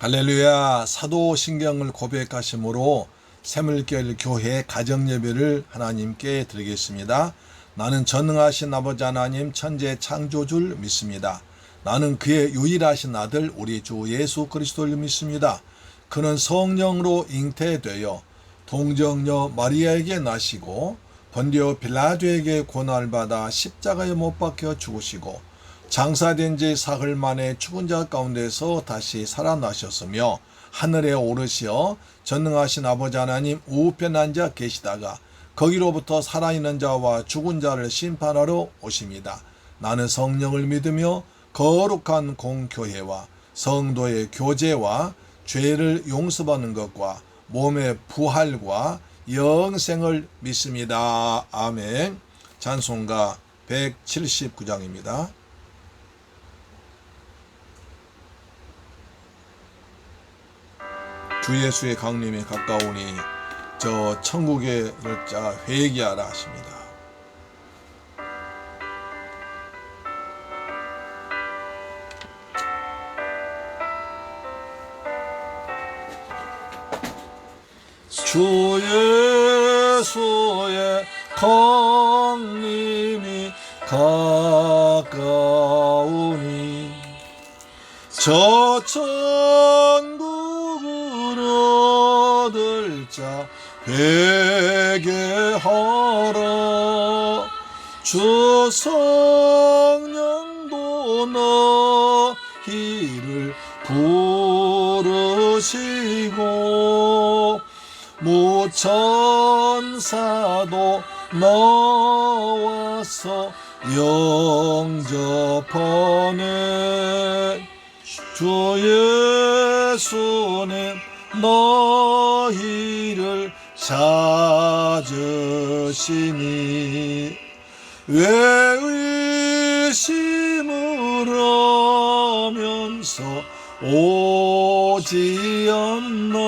할렐루야. 사도신경을 고백하심으로 새물결 교회 가정예배를 하나님께 드리겠습니다. 나는 전능하신 아버지 하나님 천재 창조주를 믿습니다. 나는 그의 유일하신 아들 우리 주 예수 그리스도를 믿습니다. 그는 성령으로 잉태되어 동정녀 마리아에게 나시고 본디오 빌라도에게 고난을 받아 십자가에 못 박혀 죽으시고 장사된 지 사흘 만에 죽은 자 가운데서 다시 살아나셨으며 하늘에 오르시어 전능하신 아버지 하나님 우편에 앉아 계시다가 거기로부터 살아있는 자와 죽은 자를 심판하러 오십니다. 나는 성령을 믿으며 거룩한 공교회와 성도의 교제와 죄를 용서받는 것과 몸의 부활과 영생을 믿습니다. 아멘. 찬송가 179장입니다. 주 예수의 강림이 가까우니 저 천국의 열자 회개하라 하십니다. 주 예수의 강림이 가까우니 저 천국으로 들자 회개하라. 주 성령도 너희를 부르시고 무천사도 나와서 영접하네. 주 예수님 너희를 찾으시니 왜 의심을 하면서 오지 않나.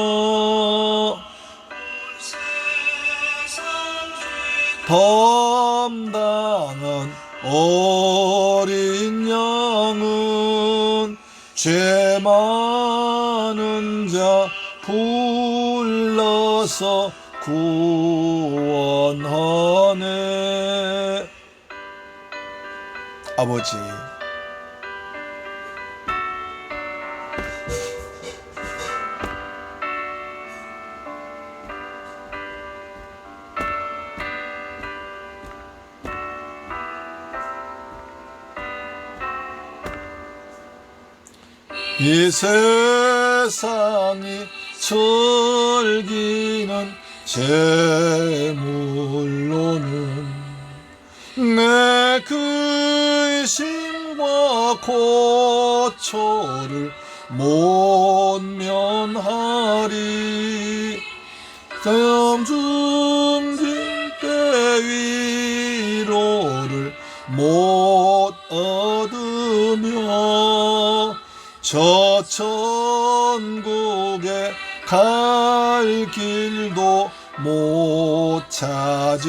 담당한 어린 양은 죄 많은 자 불러서 구원하네. 아버지, 이 세상이 즐기는 재물로는 내 근심과 고초를 못 면하리. 다음 줌진 때 위로를 못 얻으며 저 천국에 갈 길도 못 찾으리.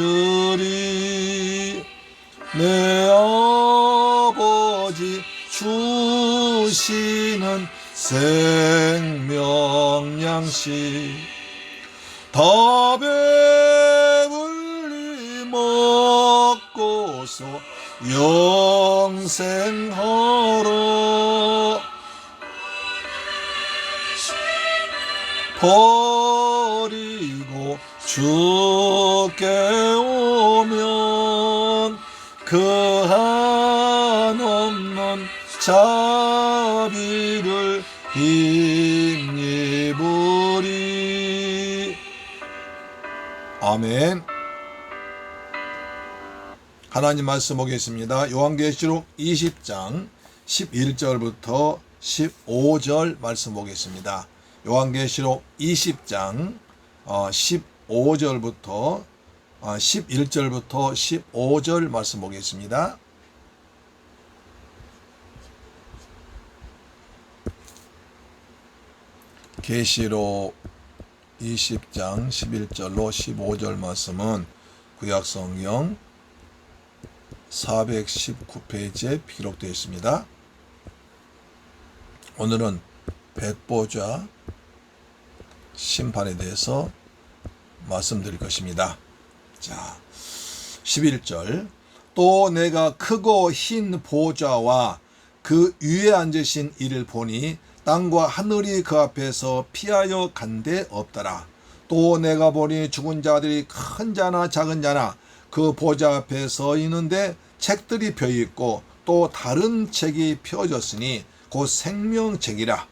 내 아버지 주시는 생명 양식 다 배불리 먹고서 영생하라. 버리고 주께 오면 그 한없는 자비를 힘입으리. 아멘. 하나님 말씀 보겠습니다. 요한계시록 20장 11절부터 15절 말씀 보겠습니다. 요한계시록 20장 15절부터 11절부터 15절 말씀 보겠습니다. 계시록 20장 11절로 15절 말씀은 구약성경 419페이지에 기록되어 있습니다. 오늘은 백보자 심판에 대해서 말씀드릴 것입니다. 자, 11절. 또 내가 크고 흰 보좌와 그 위에 앉으신 이를 보니 땅과 하늘이 그 앞에서 피하여 간데 없더라. 또 내가 보니 죽은 자들이 큰 자나 작은 자나 그 보좌 앞에 서 있는데 책들이 펴 있고 또 다른 책이 펴졌으니 곧 생명책이라.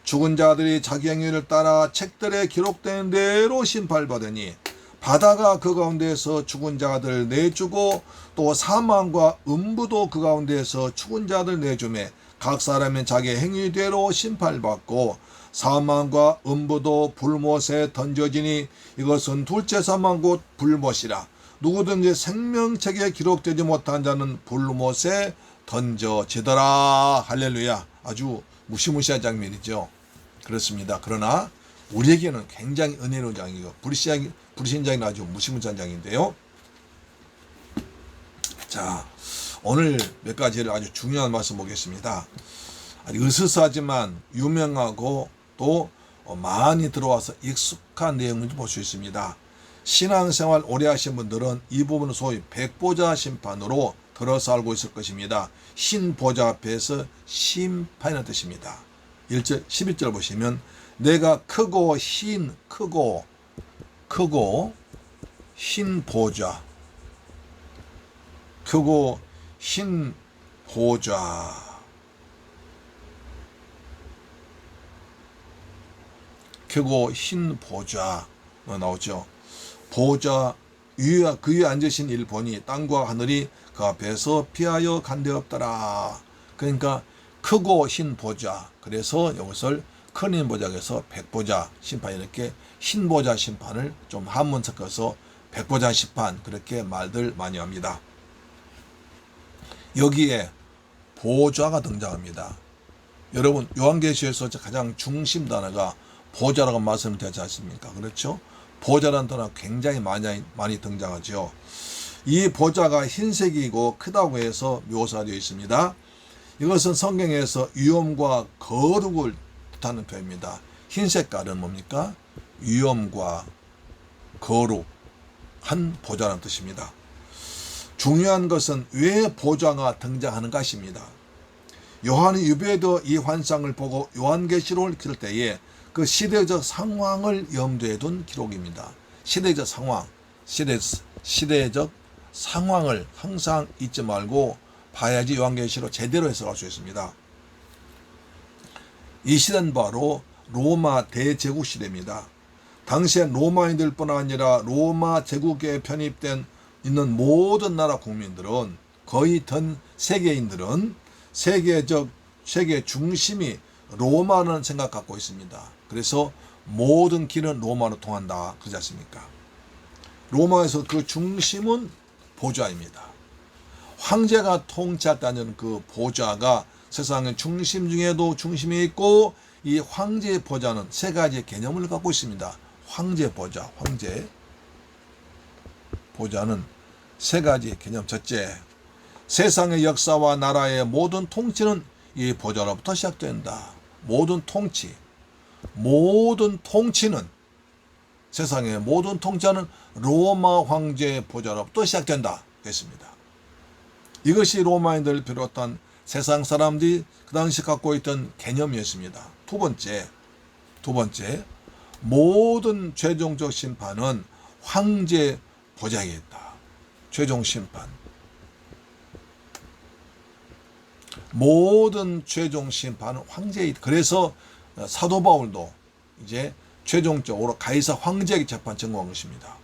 죽은 자들이 자기 행위를 따라 책들에 기록된 대로 심판받으니 바다가 그 가운데에서 죽은 자들 내주고 또 사망과 음부도 그 가운데에서 죽은 자들 내주매 각 사람은 자기 행위대로 심판받고 사망과 음부도 불못에 던져지니 이것은 둘째 사망 곧 불못이라. 누구든지 생명책에 기록되지 못한 자는 불못에 던져지더라. 할렐루야. 아주 무시무시한 장면이죠. 그렇습니다. 그러나 우리에게는 굉장히 은혜로운 장이고 불신장이 아주 무시무시한 장인데요. 자, 오늘 몇 가지를 아주 중요한 말씀 보겠습니다. 으스스하지만 유명하고 또 많이 들어와서 익숙한 내용을 볼 수 있습니다. 신앙생활 오래 하신 분들은 이 부분을 소위 백보자 심판으로 들어서 알고 있을 것입니다. 흰 보좌 앞에서 심판이라는 뜻입니다. 11절 보시면 내가 크고 흰 보좌 크고 흰 보좌 크고 흰 보좌 나오죠. 보좌 위에 그 위에 앉으신 이를 보니 땅과 하늘이 그 앞에서 피하여 간데 없더라. 그러니까 크고 흰 보좌. 그래서 이것을 큰 흰 보좌에서 백보자 심판 이렇게 흰 보좌 심판을 좀 한문 섞어서 백보자 심판 그렇게 말들 많이 합니다. 여기에 보좌가 등장합니다. 여러분 요한계시에서 가장 중심 단어가 보좌라고 말씀드렸지 않습니까? 그렇죠? 보좌라는 단어가 굉장히 많이 등장하죠. 이 보좌가 흰색이고 크다고 해서 묘사되어 있습니다. 이것은 성경에서 위엄과 거룩을 뜻하는 표현입니다. 흰 색깔은 뭡니까? 위엄과 거룩한 보좌라는 뜻입니다. 중요한 것은 왜 보좌가 등장하는 것입니다. 요한이 유배도 이 환상을 보고 요한계시록을 읽을 때에 그 시대적 상황을 염두에 둔 기록입니다. 시대적 상황을 항상 잊지 말고 봐야지 요한계시록 제대로 해석할 수 있습니다. 이 시대는 바로 로마 대제국 시대입니다. 당시에 로마인들뿐 아니라 로마 제국에 편입된 있는 모든 나라 국민들은 거의 전 세계인들은 세계 중심이 로마라는 생각 갖고 있습니다. 그래서 모든 길은 로마로 통한다. 그렇지 않습니까? 로마에서 그 중심은 보좌입니다. 황제가 통치했다는 그 보좌가 세상의 중심 중에도 중심이 있고 이 황제의 보좌는 세 가지의 개념을 갖고 있습니다. 황제 보좌는 세 가지의 개념. 첫째, 세상의 역사와 나라의 모든 통치는 이 보좌로부터 시작된다. 모든 통치는 세상의 모든 통치는 로마 황제의 보좌로부터 시작된다. 했습니다. 이것이 로마인들을 비롯한 세상 사람들이 그 당시 갖고 있던 개념이었습니다. 두 번째, 모든 최종적 심판은 황제 보좌에 있다. 최종 심판. 모든 최종 심판은 황제에 있다. 그래서 사도 바울도 이제 최종적으로 가이사 황제에게 재판 청구한 것입니다.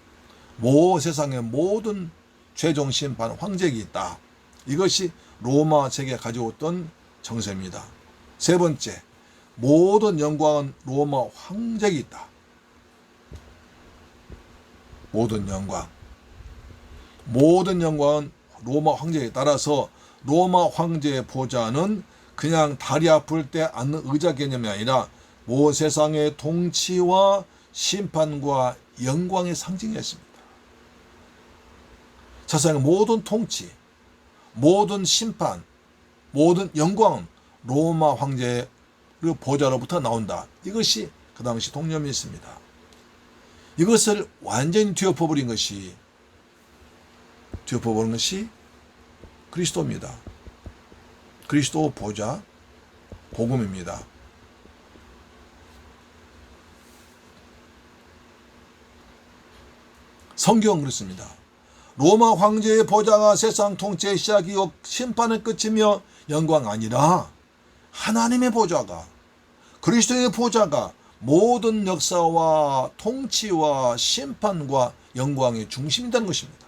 세상의 모든 최종 심판은 황제에게 있다. 이것이 로마 세계가 가지고 있던 정세입니다. 세 번째, 모든 영광은 로마 황제에게 있다. 모든 영광은 로마 황제에 따라서 로마 황제의 보좌는 그냥 다리 아플 때 앉는 의자 개념이 아니라 세상의 통치와 심판과 영광의 상징이었습니다. 세상의 모든 통치, 모든 심판, 모든 영광은 로마 황제로 그리고 보좌로부터 나온다. 이것이 그 당시 통념이었습니다. 이것을 완전히 뒤엎어버린 것이 그리스도입니다. 그리스도 보좌, 복음입니다. 성경은 그렇습니다. 로마 황제의 보좌가 세상 통치의 시작이요 심판의 끝이며 영광 아니라 하나님의 보좌가, 그리스도의 보좌가 모든 역사와 통치와 심판과 영광의 중심이라는 것입니다.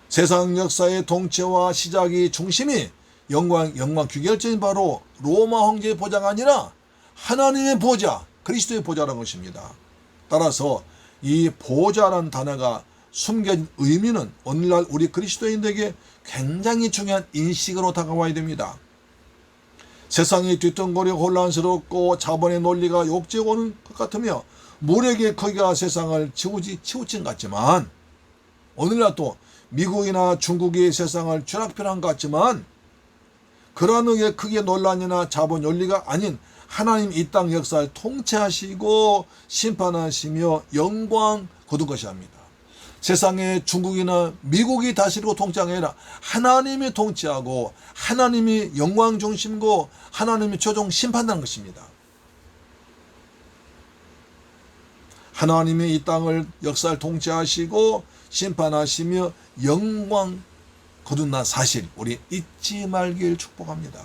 세상 역사의 통치와 시작이 중심이 영광 규결점이 바로 로마 황제의 보좌가 아니라 하나님의 보좌, 그리스도의 보좌라는 것입니다. 따라서 이 보좌라는 단어가 숨겨진 의미는 오늘날 우리 그리스도인들에게 굉장히 중요한 인식으로 다가와야 됩니다. 세상이 뒤뚱거리고 혼란스럽고 자본의 논리가 욕지오는 것 같으며 물에게 거기가 세상을 치우친 것 같지만, 오늘날 또 미국이나 중국이 세상을 쥐락펴락한 것 같지만, 그러한 의에 크게 논란이나 자본 논리가 아닌 하나님 이 땅 역사를 통치하시고 심판하시며 영광 거둔 것이 합니다. 세상에 중국이나 미국이 다스리고 통치하는 게 아니라 하나님이 통치하고 하나님이 영광 중심이고 하나님이 최종 심판하는 것입니다. 하나님이 이 땅을 역사를 통치하시고 심판하시며 영광 거둔다는 사실, 우리 잊지 말길 축복합니다.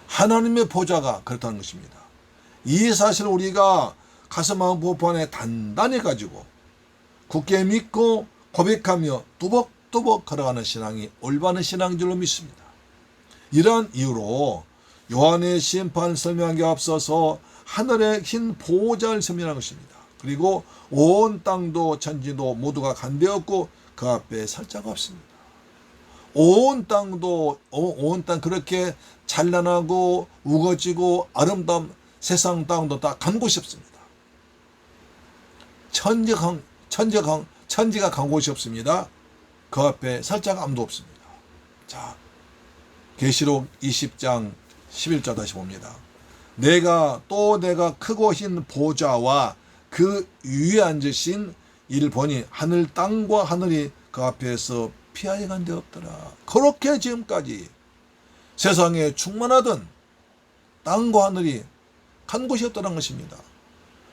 하나님의 보좌가 그렇다는 것입니다. 이 사실을 우리가 가슴마음 보판에 단단히 가지고 굳게 믿고 고백하며 뚜벅뚜벅 걸어가는 신앙이 올바른 신앙인 줄로 믿습니다. 이러한 이유로 요한의 심판 설명하기에 앞서서 하늘의 흰 보좌를 설명한 것입니다. 그리고 온 땅도 천지도 모두가 간되었고 그 앞에 설 자가 없습니다. 온 땅 그렇게 찬란하고 우거지고 아름다운 세상 땅도 다 간 곳이 없습니다. 천지가 간 곳이 없습니다. 그 앞에 설 자가 아무도 없습니다. 자, 계시록 20장 11절 다시 봅니다. 내가 크고 흰 보좌와 그 위에 앉으신 이를 보니 하늘 땅과 하늘이 그 앞에서 피하여 간 데 없더라. 그렇게 지금까지 세상에 충만하던 땅과 하늘이 간 곳이 없다는 것입니다.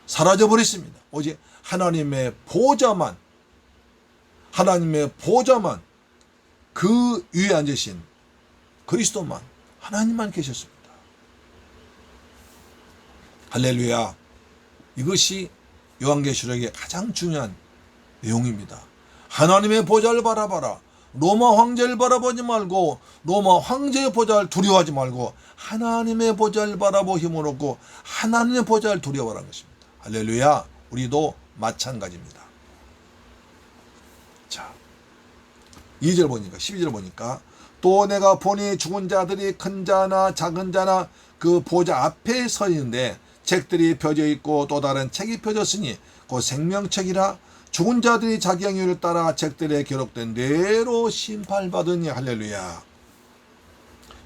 사라져버렸습니다. 오직 하나님의 보좌만 그 위에 앉으신 그리스도만, 하나님만 계셨습니다. 할렐루야. 이것이 요한계시록의 가장 중요한 내용입니다. 하나님의 보좌를 바라봐라. 로마 황제를 바라보지 말고 로마 황제의 보좌를 두려워하지 말고 하나님의 보좌를 바라보 힘을 얻고 하나님의 보좌를 두려워하라는 것입니다. 할렐루야. 우리도 마찬가지입니다. 자, 2절 보니까 12절 보니까 또 내가 보니 죽은 자들이 큰 자나 작은 자나 그 보좌 앞에 서 있는데 책들이 펴져 있고 또 다른 책이 펴졌으니 그 생명책이라 죽은 자들이 자기 행위를 따라 책들에 기록된 대로 심판받으니. 할렐루야.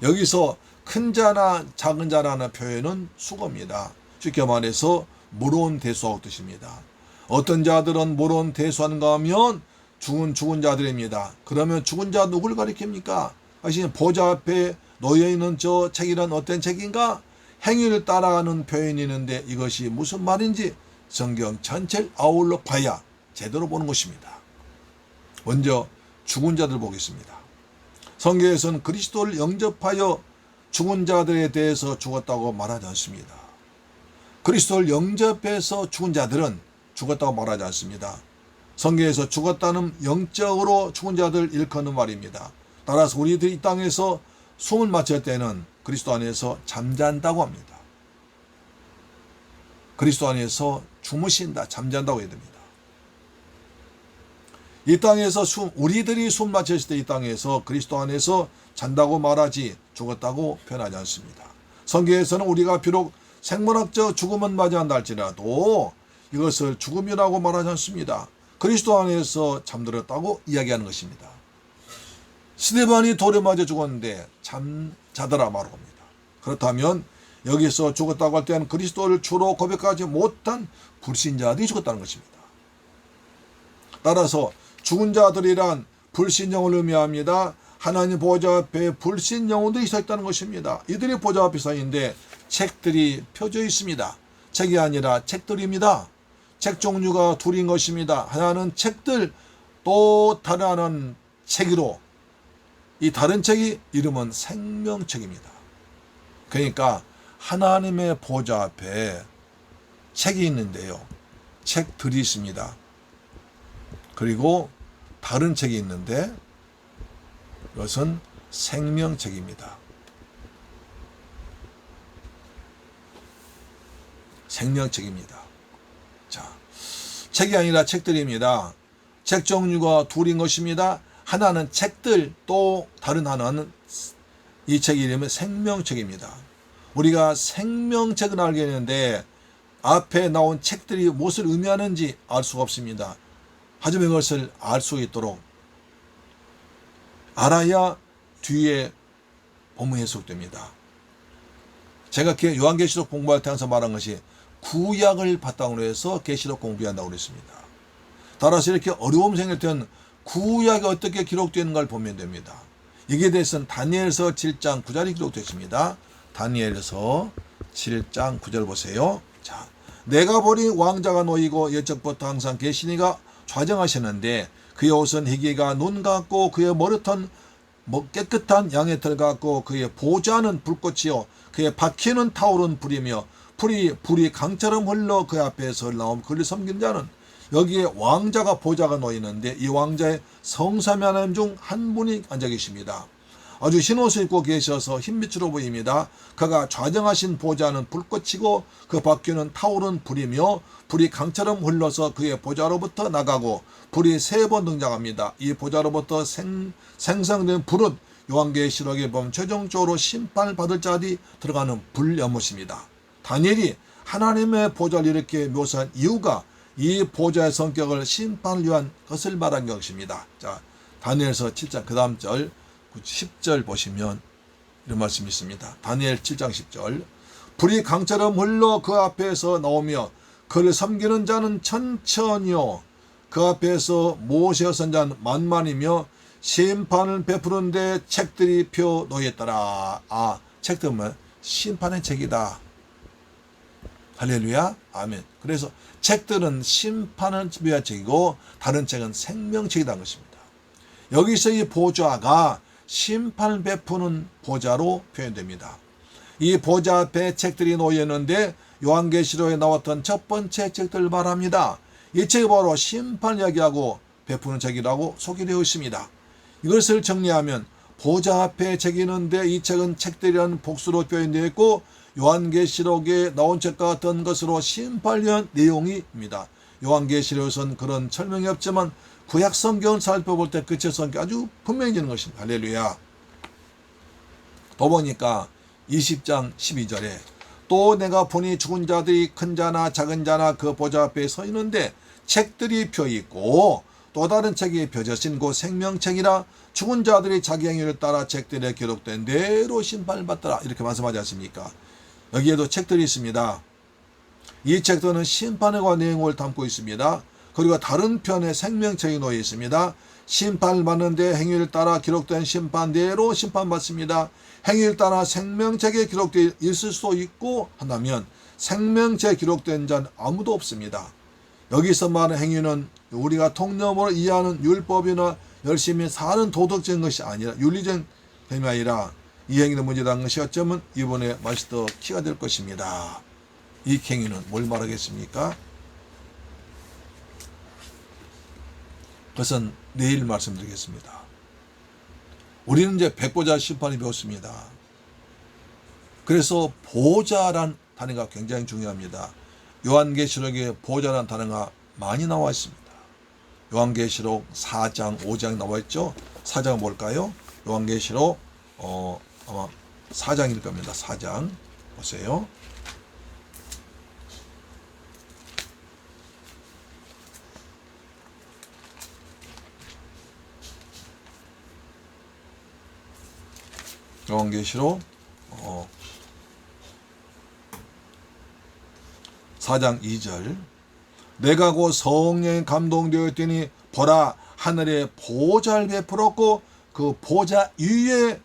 여기서 큰 자나 작은 자라는 표현은 수거입니다. 쉽게 말해서 무론 대수하고 뜻입니다. 어떤 자들은 무론 대수하는가 하면 죽은 자들입니다. 그러면 죽은 자 누구를 가리킵니까? 하시는 보좌 앞에 놓여있는 저 책이란 어떤 책인가? 행위를 따라가는 표현이 있는데 이것이 무슨 말인지 성경 전체를 아울러 봐야 제대로 보는 것입니다. 먼저 죽은 자들 보겠습니다. 성경에서는 그리스도를 영접하여 죽은 자들에 대해서 죽었다고 말하지 않습니다. 그리스도를 영접해서 죽은 자들은 죽었다고 말하지 않습니다. 성경에서 죽었다는 영적으로 죽은 자들 일컫는 말입니다. 따라서 우리들이 이 땅에서 숨을 마칠 때는 그리스도 안에서 잠잔다고 합니다. 그리스도 안에서 주무신다, 잠잔다고 해야 됩니다. 이 땅에서 우리들이 숨 마쳤을 때 이 땅에서 그리스도 안에서 잔다고 말하지 죽었다고 표현하지 않습니다. 성경에서는 우리가 비록 생물학적 죽음은 맞이한다 할지라도 이것을 죽음이라고 말하지 않습니다. 그리스도 안에서 잠들었다고 이야기하는 것입니다. 스데반이 돌에 맞아 죽었는데 잠자더라 말합니다. 그렇다면 여기서 죽었다고 할 때는 그리스도를 주로 고백하지 못한 불신자들이 죽었다는 것입니다. 따라서 죽은 자들이란 불신영을 의미합니다. 하나님 보좌 앞에 불신 영혼들이 서 있다는 것입니다. 이들이 보좌 앞에 서 있는데 책들이 펴져 있습니다. 책이 아니라 책들입니다. 책 종류가 둘인 것입니다. 하나는 책들, 또 다른 하나는 책으로, 이 다른 책이 이름은 생명책입니다. 그러니까 하나님의 보좌 앞에 책이 있는데요. 책들이 있습니다. 그리고 다른 책이 있는데 이것은 생명책입니다. 생명책입니다. 자, 책이 아니라 책들입니다. 책 종류가 둘인 것입니다. 하나는 책들, 또 다른 하나는 이 책 이름은 생명책입니다. 우리가 생명책을 알겠는데 앞에 나온 책들이 무엇을 의미하는지 알 수가 없습니다. 하지만 이것을 알 수 있도록 알아야 뒤에 본문이 해석됩니다. 제가 요한계시록 공부할 때 항상 말한 것이 구약을 바탕으로 해서 계시록 공부한다고 그랬습니다. 따라서 이렇게 어려움 생길 때는 구약이 어떻게 기록되는가를 보면 됩니다. 이게 대해서는 다니엘서 7장 9절이 기록되어 있습니다. 다니엘서 7장 9절 보세요. 자, 내가 보니 왕자가 놓이고 옛적부터 항상 계시니가 좌정하셨는데 그의 옷은 희기가 눈 같고 그의 머리털은 깨끗한 양의 털 같고 그의 보좌는 불꽃이요 그의 바퀴는 타오른 불이며 불이 강처럼 흘러 그 앞에서 나오면 그를 섬긴 자는 여기에 왕자가 보좌가 놓이는데 이 왕자의 성삼위 하나님 중 한 분이 앉아 계십니다. 아주 흰옷을 입고 계셔서 흰빛으로 보입니다. 그가 좌정하신 보좌는 불꽃이고 그 바퀴는 타오른 불이며 불이 강처럼 흘러서 그의 보좌로부터 나가고 불이 3번 등장합니다. 이 보좌로부터 생성된 불은 요한계시록에 보면 최종적으로 심판을 받을 자들이 들어가는 불연못입니다. 다니엘이 하나님의 보좌를 이렇게 묘사한 이유가 이 보좌의 성격을 심판을 위한 것을 말한 것입니다. 자, 다니엘서 7장 그 다음 절 10절 보시면 이런 말씀이 있습니다. 다니엘 7장 10절 불이 강처럼 흘러 그 앞에서 나오며 그를 섬기는 자는 천천히요 그 앞에서 모세의 선자는 만만이며 심판을 베푸는데 책들이 펴 놓였더라. 책들은 심판의 책이다. 할렐루야 아멘. 그래서 책들은 심판을 위한 책이고 다른 책은 생명책이라는 것입니다. 여기서 이 보좌가 심판을 베푸는 보좌로 표현됩니다. 이 보좌 앞에 책들이 놓였는데 요한계시록에 나왔던 첫 번째 책들을 말합니다. 이 책이 바로 심판 이야기하고 베푸는 책이라고 소개되어 있습니다. 이것을 정리하면 보좌 앞에 책이 있는데 이 책은 책들이라는 복수로 표현되어 있고 요한계시록에 나온 책과 같은 것으로 심판을 위한 내용입니다. 요한계시록에서는 그런 설명이 없지만 구약 성경을 살펴볼 때 그 책 성경이 아주 분명해지는 것입니다. 할렐루야. 또 보니까 20장 12절에 또 내가 보니 죽은 자들이 큰 자나 작은 자나 그 보좌 앞에 서 있는데 책들이 펴 있고 또 다른 책이 펴져진 곧 생명책이라 죽은 자들이 자기 행위를 따라 책들에 기록된 대로 심판을 받더라. 이렇게 말씀하지 않습니까? 여기에도 책들이 있습니다. 이 책들은 심판에 관한 내용을 담고 있습니다. 그리고 다른 편에 생명책이 놓여 있습니다. 심판을 받는데 행위를 따라 기록된 심판대로 심판받습니다. 행위를 따라 생명책에 기록되어 있을 수도 있고 한다면 생명책에 기록된 자는 아무도 없습니다. 여기서 말하는 행위는 우리가 통념으로 이해하는 율법이나 열심히 사는 도덕적인 것이 아니라 윤리적인 행위가 아니라 이 행위는 문제라는 것이 어쩌면 이번에 맛이 더 키가 될 것입니다. 이 행위는 뭘 말하겠습니까? 그것은 내일 말씀드리겠습니다. 우리는 이제 백보자 심판이 배웠습니다. 그래서 보좌란 단어가 굉장히 중요합니다. 요한계시록에 보좌란 단어가 많이 나와 있습니다. 요한계시록 4장, 5장 나와 있죠. 4장은 뭘까요? 요한계시록 아마 4장일 겁니다. 4장 보세요. 요한계시록 4장 2절 내가 곧 성령에 감동되었더니 보라 하늘에 보좌를 베풀었고 그 보좌 위에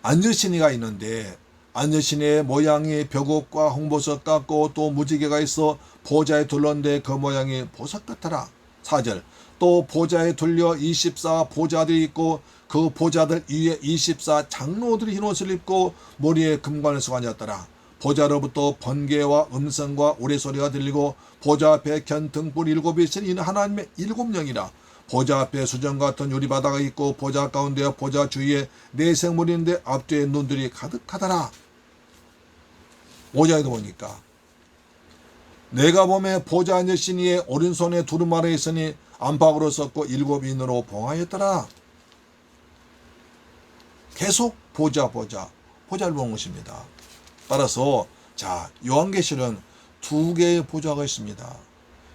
앉으신 이가 있는데 앉으신 이의 모양이 벽옥과 홍보석 같고 또 무지개가 있어 보좌에 둘렀는데 그 모양이 보석 같더라. 4절 또 보좌에 둘려 24 보좌들이 있고 그 보좌들 위에 24 장로들이 흰 옷을 입고 머리에 금관을 쓰고 앉았더라. 보좌로부터 번개와 음성과 우레소리가 들리고 보좌 앞에 견 등불 7이 있으니 이는 하나님의 7영이라. 보좌 앞에 수정 같은 유리바다가 있고 보좌 가운데 보좌 주위에 네 생물인데 앞뒤에 눈들이 가득하더라. 5절에도 보니까 내가 보매 보좌 앉으신 이의 오른손에 두루마리 있으니 안팎으로 썼고 7인으로 봉하였더라. 계속 보좌를 보는 것입니다. 따라서 자 요한계시록은 두 개의 보좌가 있습니다.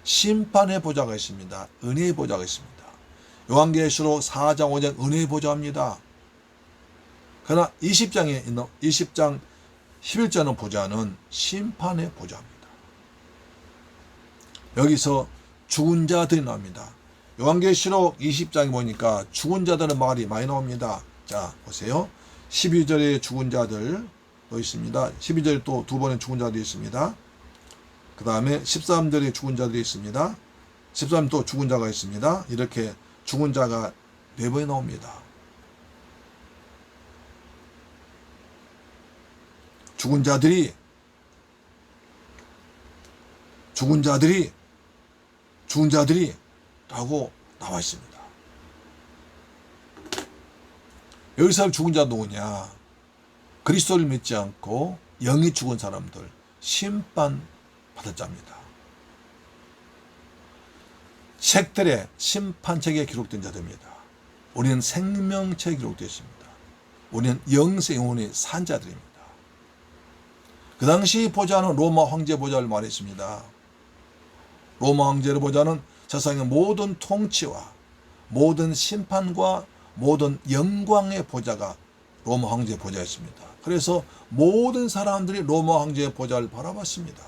심판의 보좌가 있습니다. 은혜의 보좌가 있습니다. 요한계시록 4장 5장 은혜의 보좌입니다. 그러나 20장 11절의 보좌는 심판의 보좌입니다. 여기서 죽은 자들이 나옵니다. 요한계시록 20장에 보니까 죽은 자들의 말이 많이 나옵니다. 자 보세요. 12절에 죽은 자들도 있습니다. 12절에 또 두 번의 죽은 자들이 있습니다. 그 다음에 13절에 죽은 자들이 있습니다. 13절 또 죽은 자가 있습니다. 이렇게 죽은 자가 4번이 나옵니다. 죽은 자들이 라고 나와 있습니다. 여기서 죽은 자 누구냐? 그리스도를 믿지 않고 영이 죽은 사람들, 심판 받을 자입니다. 책들의 심판책에 기록된 자들입니다. 우리는 생명책에 기록되어 있습니다. 우리는 영생원이 산 자들입니다. 그 당시 보좌는 로마 황제 보좌를 말했습니다. 로마 황제의 보좌는 세상의 모든 통치와 모든 심판과 모든 영광의 보좌가 로마 황제의 보좌였습니다. 그래서 모든 사람들이 로마 황제의 보좌를 바라봤습니다.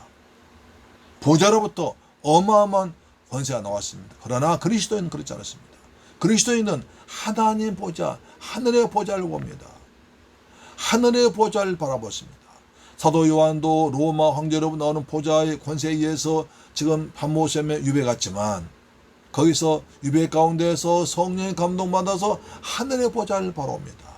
보좌로부터 어마어마한 권세가 나왔습니다. 그러나 그리스도인은 그렇지 않았습니다. 그리스도인은 하나님 보좌, 하늘의 보좌를 봅니다. 하늘의 보좌를 바라봤습니다. 사도 요한도 로마 황제로부터 나오는 보좌의 권세에 의해서 지금 반모셈에 유배 갔지만 거기서 유배 가운데에서 성령의 감동받아서 하늘의 보좌를 바라옵니다.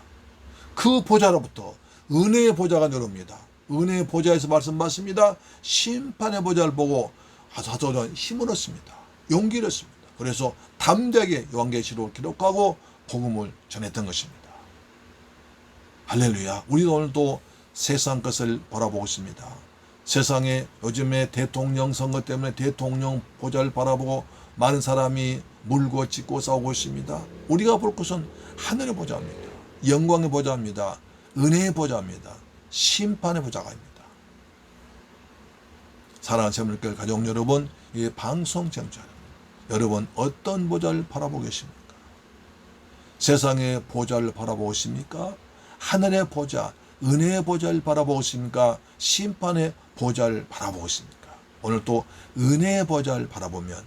그 보좌로부터 은혜의 보좌가 내려옵니다. 은혜의 보좌에서 말씀받습니다. 심판의 보좌를 보고 사도 요한 힘을 얻습니다. 용기를 얻습니다. 그래서 담대하게 요한계시록을 기록하고 복음을 전했던 것입니다. 할렐루야. 우리도 오늘 또 세상 것을 바라보고 있습니다. 세상에 요즘에 대통령 선거 때문에 대통령 보좌를 바라보고 많은 사람이 물고 찢고 싸우고 있습니다. 우리가 볼 것은 하늘의 보좌입니다. 영광의 보좌입니다. 은혜의 보좌입니다. 심판의 보좌입니다. 사랑하는 새물교회 가족 여러분, 이 방송 청취자 여러분 어떤 보좌를 바라보고 계십니까? 세상의 보좌를 바라보고 있습니까? 하늘의 보좌, 은혜의 보좌를 바라보고 있습니까? 심판의 보좌를 바라보고 있습니까? 오늘 또 은혜의 보좌를 바라보면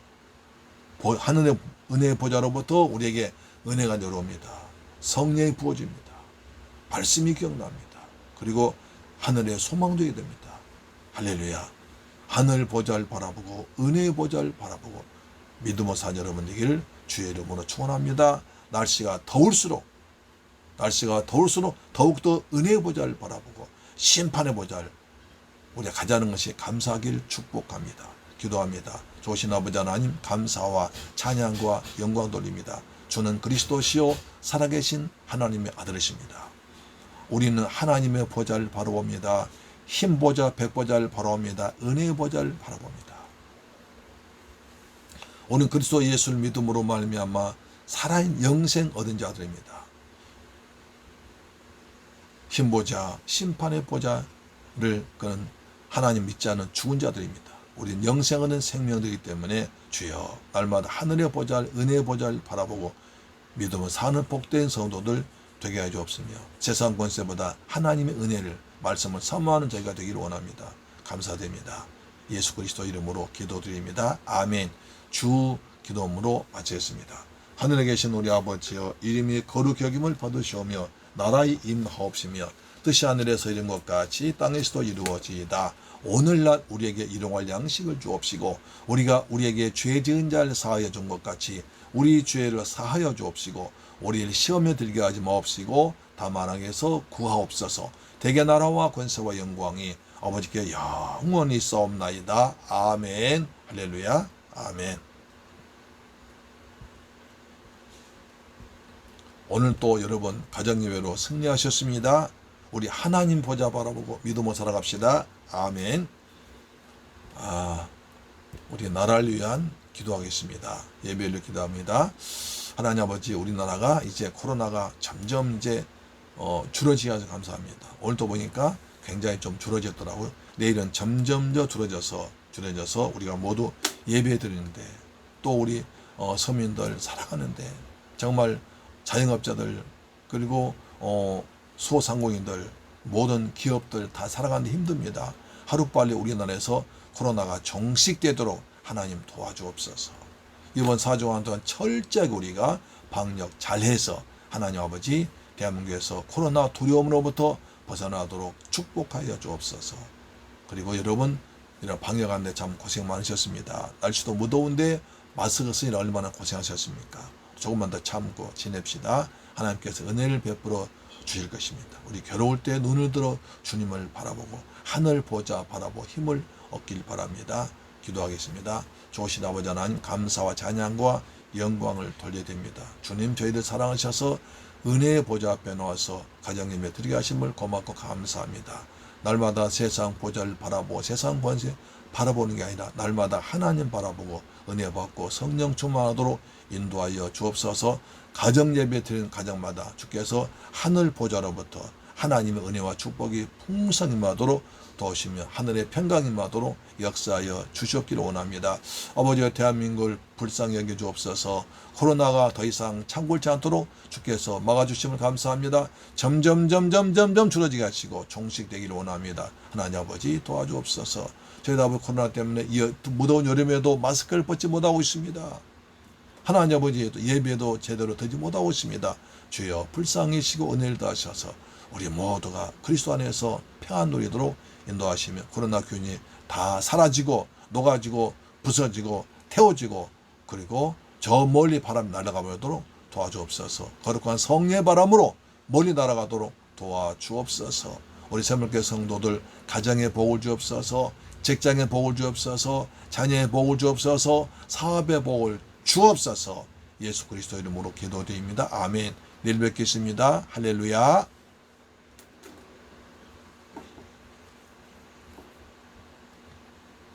하늘의 은혜의 보좌로부터 우리에게 은혜가 내려옵니다. 성령이 부어집니다. 말씀이 기억납니다. 그리고 하늘의 소망도 있게 됩니다. 할렐루야. 하늘 보좌를 바라보고 은혜의 보좌를 바라보고 믿음의 산 여러분 되기를 주의 이름으로 축원합니다. 날씨가 더울수록 더욱더 은혜의 보좌를 바라보고 심판의 보좌를 우리가 가자는 것이 감사하길 축복합니다. 기도합니다. 좋으신 아버지 하나님 감사와 찬양과 영광 돌립니다. 주는 그리스도시요 살아계신 하나님의 아들이십니다. 우리는 하나님의 보좌를 바라봅니다. 흰보좌 백보좌를 바라봅니다. 은혜의 보좌를 바라봅니다. 오늘 그리스도 예수를 믿음으로 말미암아 살아있는 영생 얻은 자들입니다. 흰보좌 심판의 보좌를 그는 하나님 믿지 않은 죽은 자들입니다. 우리는 영생 얻은 생명들이기 때문에 주여 날마다 하늘의 보좌를 은혜의 보좌를 바라보고 믿음을 사는 복된 성도들 되게 해 주옵시며 세상 권세보다 하나님의 은혜를 말씀을 사모하는 저희가 되기를 원합니다. 감사드립니다. 예수 그리스도 이름으로 기도드립니다. 아멘. 주 기도문으로 마치겠습니다. 하늘에 계신 우리 아버지여, 이름이 거룩히 여김을 받으시오며 나라의 임하옵시며 뜻이 하늘에서 이룬 것 같이 땅에서도 이루어지이다. 오늘날 우리에게 일용할 양식을 주옵시고 우리가 우리에게 죄 지은 자를 사하여 준 것 같이 우리 죄를 사하여 주옵시고 우리를 시험에 들게 하지 마옵시고 다만 악에서 구하옵소서. 대개 나라와 권세와 영광이 아버지께 영원히 있사옵나이다. 아멘. 할렐루야. 아멘. 오늘 또 여러분 가정예배로 승리하셨습니다. 우리 하나님 보좌 바라보고 믿음으로 살아갑시다. 아멘. 우리 나라를 위한 기도하겠습니다. 예배를 기도합니다. 하나님 아버지, 우리나라가 이제 코로나가 점점 이제 줄어지어서 감사합니다. 오늘도 보니까 굉장히 좀 줄어졌더라고요. 내일은 점점 더 줄어져서 우리가 모두 예배 드리는데 또 우리 서민들 살아가는데 정말 자영업자들 그리고 소상공인들 모든 기업들 다 살아가는데 힘듭니다. 하루빨리 우리나라에서 코로나가 종식되도록 하나님 도와주옵소서. 이번 4주간 동안 철저하게 우리가 방역 잘해서 하나님 아버지 대한민국에서 코로나 두려움으로부터 벗어나도록 축복하여 주옵소서. 그리고 여러분 이런 방역하는데 참 고생 많으셨습니다. 날씨도 무더운데 마스크 쓰느라 얼마나 고생하셨습니까? 조금만 더 참고 지냅시다. 하나님께서 은혜를 베풀어 주실 것입니다. 우리 괴로울 때 눈을 들어 주님을 바라보고 하늘 보자 바라보고 힘을 얻길 바랍니다. 기도하겠습니다. 좋으신 아버지 하나님, 감사와 찬양과 영광을 돌려드립니다. 주님, 저희들 사랑하셔서 은혜의 보좌 앞에 놓아서 가정예배 드리게 하심을 고맙고 감사합니다. 날마다 세상 보좌를 바라보고 세상 권세 바라보는 게 아니라 날마다 하나님 바라보고 은혜 받고 성령 충만하도록 인도하여 주옵소서. 가정예배 드리는 가정마다 주께서 하늘 보좌로부터 하나님의 은혜와 축복이 풍성히 임하도록 도우시며 하늘의 평강이 임하도록 역사하여 주시옵기를 원합니다. 아버지가 대한민국을 불쌍히 여겨 주옵소서. 코로나가 더 이상 창궐지 않도록 주께서 막아주심을 감사합니다. 점점 줄어지게 하시고 종식되기를 원합니다. 하나님 아버지 도와주옵소서. 저희 아버지 코로나 때문에 이 무더운 여름에도 마스크를 벗지 못하고 있습니다. 하나님 아버지 예배도 제대로 드리지 못하고 있습니다. 주여 불쌍히 시고 은혜를 더하셔서 우리 모두가 그리스도 안에서 평안 누리도록 인도하시며 코로나 균이 다 사라지고 녹아지고 부서지고 태워지고 그리고 저 멀리 바람이 날아가도록 도와주옵소서. 거룩한 성령의 바람으로 멀리 날아가도록 도와주옵소서. 우리 새물교 성도들 가정의 복을 주옵소서. 직장의 복을 주옵소서. 자녀의 복을 주옵소서. 사업의 복을 주옵소서. 예수 그리스도 이름으로 기도드립니다. 아멘. 내일 뵙겠습니다. 할렐루야.